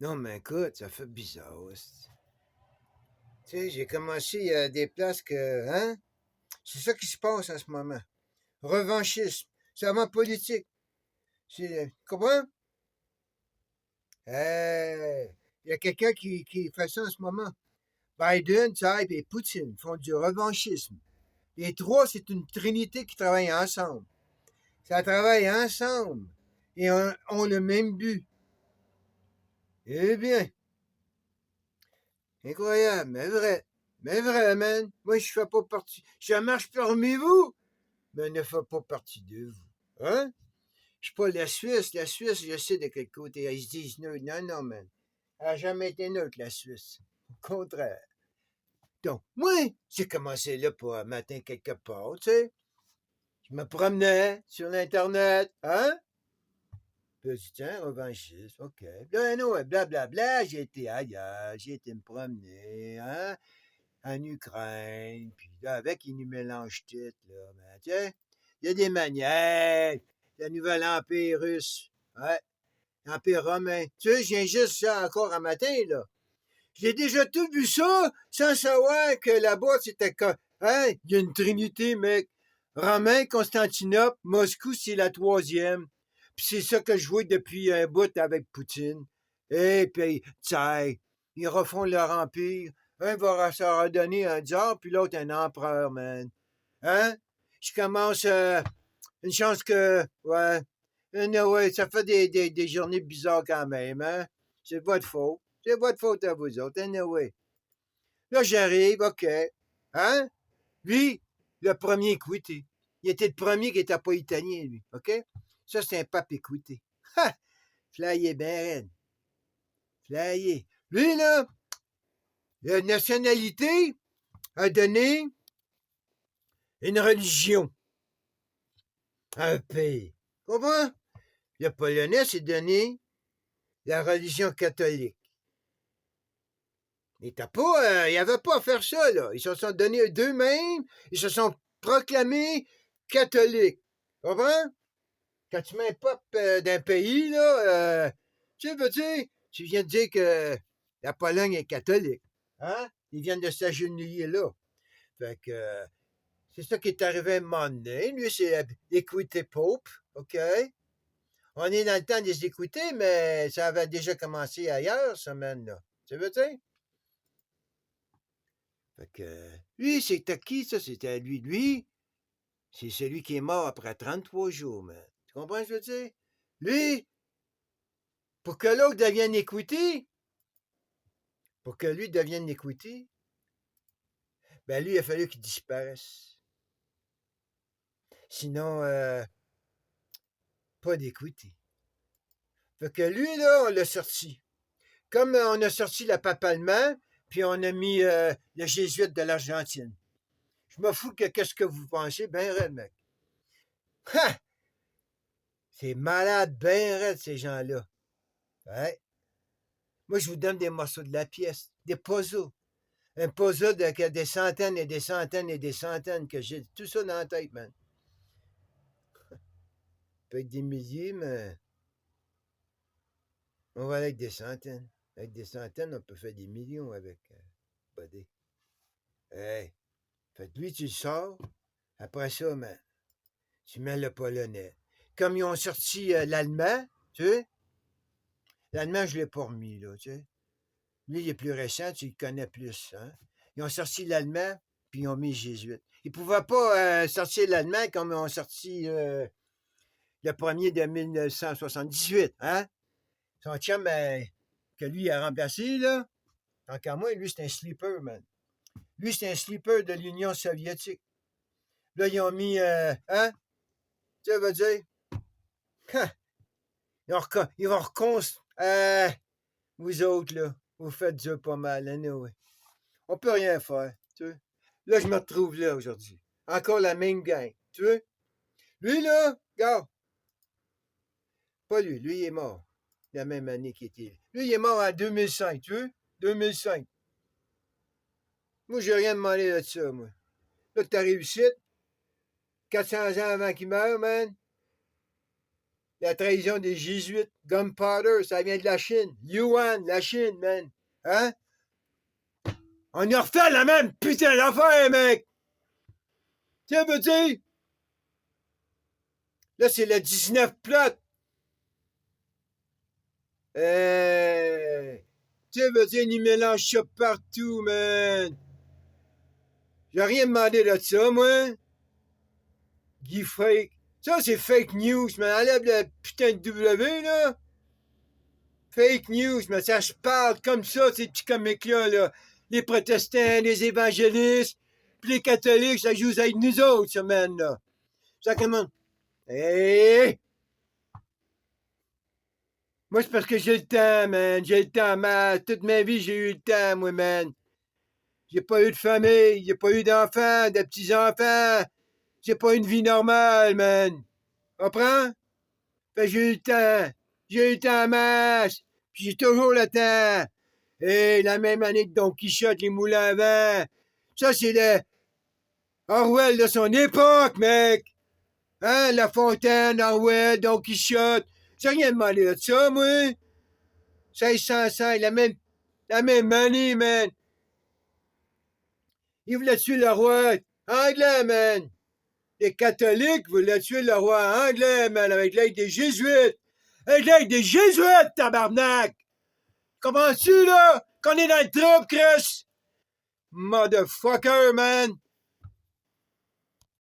Non, mais écoute, ça fait bizarre, hostie. Tu sais, j'ai commencé à des places que, hein? C'est ça qui se passe en ce moment. Revanchisme. C'est vraiment politique. Tu comprends? Il y a quelqu'un qui fait ça en ce moment. Biden, Tsai et Poutine font du revanchisme. Les trois, c'est une trinité qui travaille ensemble. Ça travaille ensemble. Et ont le même but. Eh bien, incroyable, mais vrai. Mais vrai, man. Moi, je fais pas partie. Je marche parmi vous, mais ne fais pas partie de vous. Hein? Je suis pas la Suisse. La Suisse, je sais de quel côté. Ils se disent neutre. Non, non, man. Elle n'a jamais été neutre, la Suisse. Au contraire. Donc, moi, j'ai commencé là pour un matin quelque part, tu sais. Je me promenais sur l'Internet, hein? Puis, je dis, tiens, revanchiste, OK. Là, non, blablabla, j'ai été ailleurs, j'ai été me promener, hein? En Ukraine, puis là, avec, ils nous mélangent tout, là. Ben, tu sais, il y a des manières. Le nouvel empire russe, ouais, empire romain. Tu sais, je viens juste ça encore un matin, là. J'ai déjà tout vu ça, sans savoir que là-bas, c'était comme, hein, il y a une trinité, mec. Romain, Constantinople, Moscou, c'est la troisième. Puis c'est ça que je vois depuis un bout avec Poutine. Et puis, tsar, ils refont leur empire. Un va se redonner un tsar, puis l'autre un empereur, man. Hein? Je commence, une chance que, ouais, ouais, ça fait des journées bizarres quand même, hein? C'est votre faute. C'est votre faute à vous autres, anyway. Là, j'arrive, OK. Hein? Lui, le premier écouté. Il était le premier qui n'était pas italien, lui. OK? Ça, c'est un pape écouté. Ha! Flyé ben raide. Flyé. Lui, là, la nationalité a donné une religion à un pays. Comprends? Le Polonais s'est donné la religion catholique. Il n'y avait pas à faire ça, là. Ils se sont donnés d'eux-mêmes, ils se sont proclamés catholiques. Comprends? Quand tu mets un peuple d'un pays, là, tu veux dire, tu viens de dire que la Pologne est catholique. Hein? Ils viennent de s'agenouiller là. Fait que c'est ça qui est arrivé à un moment donné. Lui, c'est l'équité Pope, OK? On est dans le temps des écoutés, mais ça avait déjà commencé ailleurs, ça, là. Tu veux dire? Fait que lui, c'était qui, ça? C'était lui. Lui, c'est celui qui est mort après 33 jours, man. Tu comprends ce que je veux dire? Lui, pour que l'autre devienne écouté, pour que lui devienne écouté, ben lui, il a fallu qu'il disparaisse. Sinon, pas d'écouté. Fait que lui, là, on l'a sorti. Comme on a sorti le pape allemand, puis on a mis le jésuite de l'Argentine. Je me fous que qu'est-ce que vous pensez, ben raide, mec. Ha! C'est malade, ben raide, ces gens-là. Ouais. Moi, je vous donne des morceaux de la pièce, des puzzles. Un puzzle des centaines et des centaines et des centaines que j'ai tout ça dans la tête, man. Peut être des milliers, mais on va aller avec des centaines. Avec des centaines, on peut faire des millions avec Buddy. Hey, fait que lui, tu le sors. Après ça, man, tu mets le polonais. Comme ils ont sorti l'allemand, tu sais, l'allemand, je ne l'ai pas remis, là, tu sais. Lui, il est plus récent, tu le connais plus, hein. Ils ont sorti l'allemand, puis ils ont mis jésuite. Ils ne pouvaient pas sortir l'allemand comme ils ont sorti le premier de 1978, hein. Son chum, que lui a remplacé, là, tant qu'à moi, lui, c'est un sleeper, man. Lui, c'est un sleeper de l'Union soviétique. Là, ils ont mis, hein? Tu veux dire? Hein, ils vont reconstruire. Vous autres, là, vous faites dur pas mal, anyway. On peut rien faire, tu vois. Là, je me retrouve là aujourd'hui. Encore la même gang, tu vois. Lui, là, regarde, pas lui, lui, il est mort. La même année qu'il était. Lui, il est mort en 2005, tu vois. 2005. Moi, j'ai rien demandé de ça, moi. Là, t'as réussi, 400 ans avant qu'il meure, man. La trahison des Jésuites. Gunpowder, ça vient de la Chine. Yuan, la Chine, man. Hein? On a refait la même putain d'affaire, mec! Tu veux dire? Là, c'est le 19 plot. Tu veux dire, ils mélangent ça partout, man. J'ai rien demandé de ça, moi. Guy Fake. Ça, c'est fake news, man. Enlève le putain de W, là. Fake news, mais ça se parle comme ça, ces petits comiques-là, là. Les protestants, les évangélistes, puis les catholiques, ça joue avec nous autres, ça, man, là. Ça commence. Hey! Moi, c'est parce que j'ai le temps, man. J'ai le temps, man. Toute ma vie, j'ai eu le temps, moi, man. J'ai pas eu de famille, j'ai pas eu d'enfants, de petits-enfants. J'ai pas une vie normale, man. Comprends? Fait que j'ai eu le temps. J'ai eu le temps en masse. Puis j'ai toujours le temps. Et la même année que Don Quichotte, les moulins à vent. Ça, c'est le Orwell de son époque, mec. Hein? La Fontaine, Orwell, Don Quichotte. J'ai rien demandé de ça, moi. 1605, la même année, man. Ils voulaient tuer le roi anglais, man. Les catholiques voulaient tuer le roi anglais, man, avec l'aide des jésuites. Avec l'aide des jésuites, tabarnak! Comprends-tu, là? Qu'on est dans le trouble, Chris? Motherfucker, man!